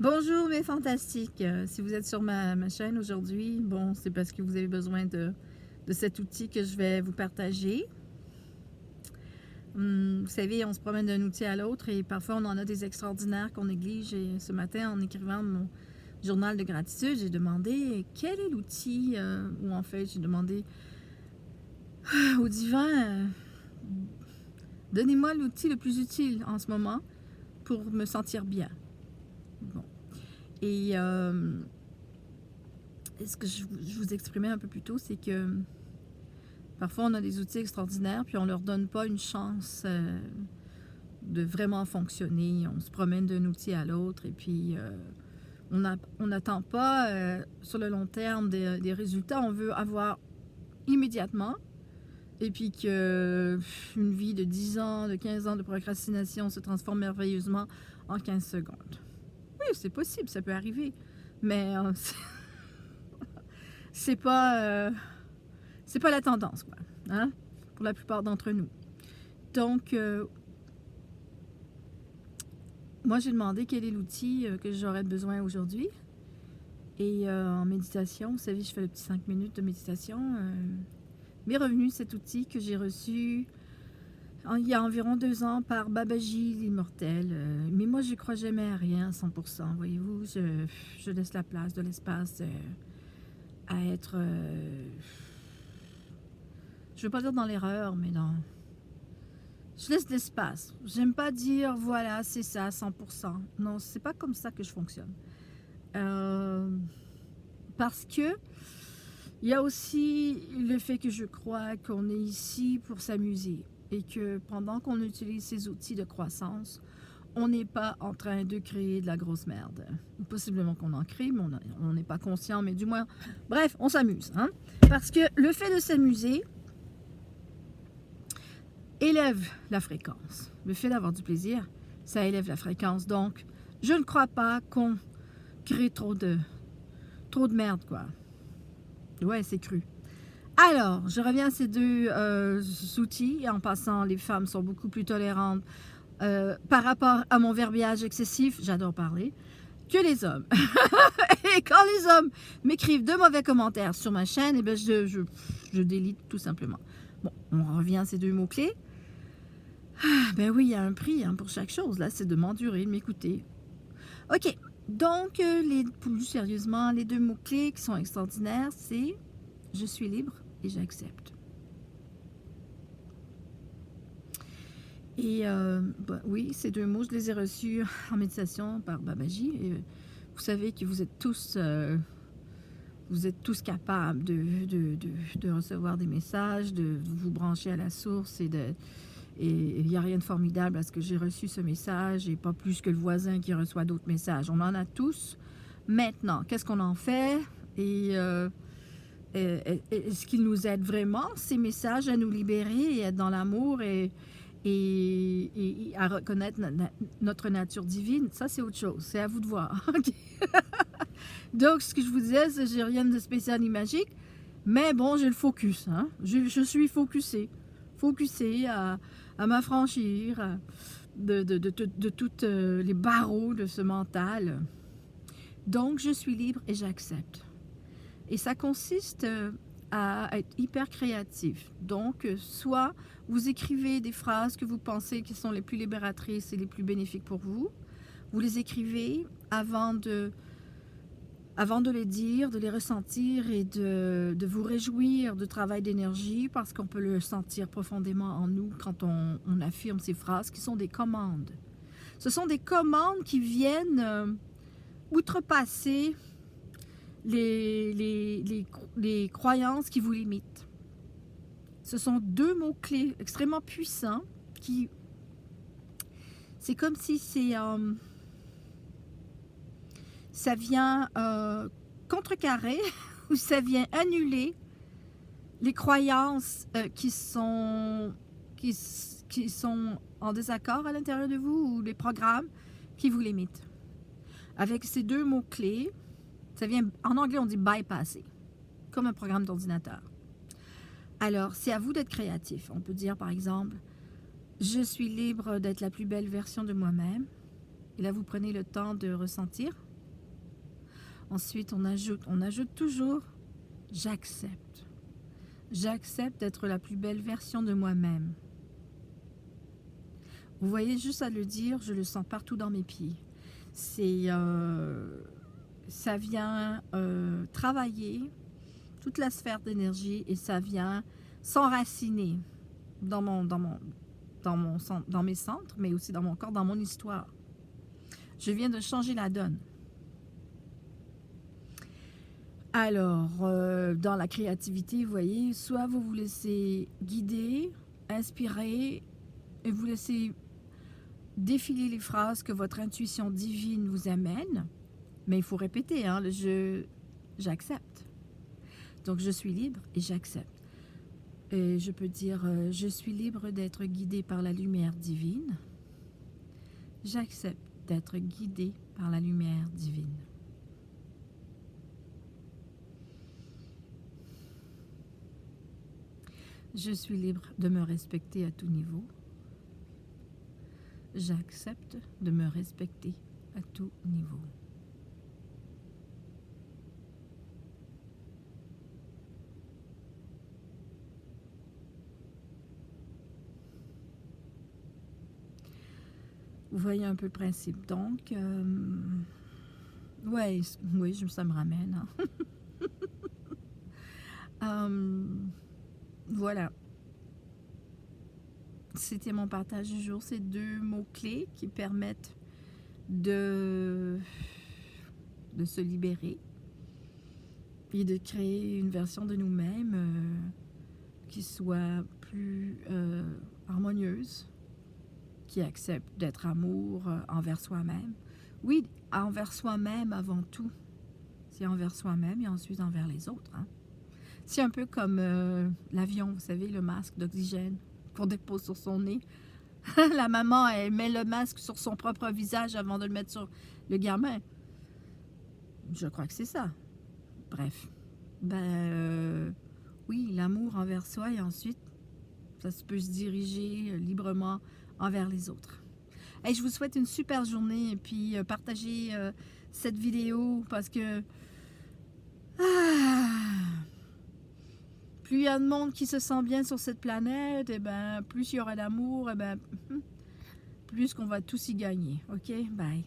Bonjour mes fantastiques, si vous êtes sur ma chaîne aujourd'hui, bon c'est parce que vous avez besoin de cet outil que je vais vous partager. Vous savez, on se promène d'un outil à l'autre et parfois on en a des extraordinaires qu'on néglige. Et ce matin, en écrivant mon journal de gratitude, j'ai demandé quel est l'outil, ou en fait j'ai demandé au divin, donnez-moi l'outil le plus utile en ce moment pour me sentir bien. Bon. Et ce que je vous exprimais un peu plus tôt, c'est que parfois on a des outils extraordinaires puis on leur donne pas une chance de vraiment fonctionner. On se promène d'un outil à l'autre et puis on n'attend pas sur le long terme des résultats. On veut avoir immédiatement et puis que une vie de 10 ans, de 15 ans de procrastination se transforme merveilleusement en 15 secondes. Oui, c'est possible, ça peut arriver, mais c'est pas la tendance, quoi, hein, pour la plupart d'entre nous. Donc, moi, j'ai demandé quel est l'outil que j'aurais besoin aujourd'hui. Et en méditation, vous savez, je fais le petit 5 minutes de méditation. M'est revenu cet outil que j'ai reçu il y a environ 2 ans par Babaji l'immortel. Mais moi, je ne crois jamais à rien à 100%. Voyez-vous, je laisse la place, de l'espace à être... je ne veux pas dire dans l'erreur, mais non. Je laisse de l'espace. J'aime pas dire, voilà, c'est ça, 100%. Non, c'est pas comme ça que je fonctionne. Parce que il y a aussi le fait que je crois qu'on est ici pour s'amuser et que pendant qu'on utilise ces outils de croissance, on n'est pas en train de créer de la grosse merde. Possiblement qu'on en crée, mais on n'est pas conscient, mais du moins, bref, on s'amuse. Hein? Parce que le fait de s'amuser élève la fréquence. Le fait d'avoir du plaisir, ça élève la fréquence. Donc, je ne crois pas qu'on crée trop de merde, quoi. Ouais, c'est cru. Alors, je reviens à ces deux outils. En passant, les femmes sont beaucoup plus tolérantes par rapport à mon verbiage excessif, j'adore parler, que les hommes. Et quand les hommes m'écrivent de mauvais commentaires sur ma chaîne, eh bien, je délite tout simplement. Bon, on revient à ces deux mots-clés. Ah, ben oui, il y a un prix pour chaque chose. Là, c'est de m'endurer, de m'écouter. OK. Donc, plus sérieusement, les deux mots-clés qui sont extraordinaires, c'est « Je suis libre » et « J'accepte ». Et oui, ces deux mots, je les ai reçus en méditation par Babaji. Et, vous savez que vous êtes tous capables de recevoir des messages, de vous brancher à la source et il n'y a rien de formidable à ce que j'ai reçu ce message et pas plus que le voisin qui reçoit d'autres messages. On en a tous. Maintenant, qu'est-ce qu'on en fait? Et est-ce qu'ils nous aident vraiment, ces messages, à nous libérer et être dans l'amour et à reconnaître notre nature divine? Ça, c'est autre chose. C'est à vous de voir. Donc, ce que je vous disais, c'est que j'ai rien de spécial ni magique, mais bon, j'ai le focus. Hein? Je suis focusée à m'affranchir de toutes les barreaux de ce mental. Donc, je suis libre et j'accepte. Et ça consiste à être hyper créatif. Donc, soit vous écrivez des phrases que vous pensez qui sont les plus libératrices et les plus bénéfiques pour vous. Vous les écrivez avant de les dire, de les ressentir et de vous réjouir du travail d'énergie parce qu'on peut le sentir profondément en nous quand on affirme ces phrases qui sont des commandes. Ce sont des commandes qui viennent outrepasser les croyances qui vous limitent. Ce sont deux mots-clés extrêmement puissants qui... C'est comme si ça vient contrecarrer ou ça vient annuler les croyances qui sont en désaccord à l'intérieur de vous ou les programmes qui vous limitent. Avec ces deux mots-clés, ça vient, en anglais on dit bypasser, comme un programme d'ordinateur. Alors, c'est à vous d'être créatif. On peut dire par exemple, je suis libre d'être la plus belle version de moi-même. Et là, vous prenez le temps de ressentir Ensuite, on ajoute toujours « j'accepte ». J'accepte d'être la plus belle version de moi-même. Vous voyez, juste à le dire, je le sens partout dans mes pieds. Ça vient travailler toute la sphère d'énergie et ça vient s'enraciner dans mes centres, mais aussi dans mon corps, dans mon histoire. Je viens de changer la donne. Alors, dans la créativité, vous voyez, soit vous vous laissez guider, inspirer, et vous laissez défiler les phrases que votre intuition divine vous amène, mais il faut répéter, hein, j'accepte. Donc, je suis libre et j'accepte. Et je peux dire, je suis libre d'être guidé par la lumière divine. J'accepte d'être guidé par la lumière divine. Je suis libre de me respecter à tout niveau. J'accepte de me respecter à tout niveau. Vous voyez un peu le principe. Donc, oui, ça me ramène. Hein. Voilà. C'était mon partage du jour. Ces 2 mots-clés qui permettent de se libérer et de créer une version de nous-mêmes qui soit plus harmonieuse, qui accepte d'être amour envers soi-même. Oui, envers soi-même avant tout. C'est envers soi-même et ensuite envers les autres. Hein. C'est un peu comme l'avion, vous savez, le masque d'oxygène qu'on dépose sur son nez. La maman, elle met le masque sur son propre visage avant de le mettre sur le gamin. Je crois que c'est ça. Bref. Oui, l'amour envers soi et ensuite, ça peut se diriger librement envers les autres. Et je vous souhaite une super journée et puis partagez cette vidéo parce que plus il y a de monde qui se sent bien sur cette planète, et plus il y aura d'amour, plus qu'on va tous y gagner. OK? Bye.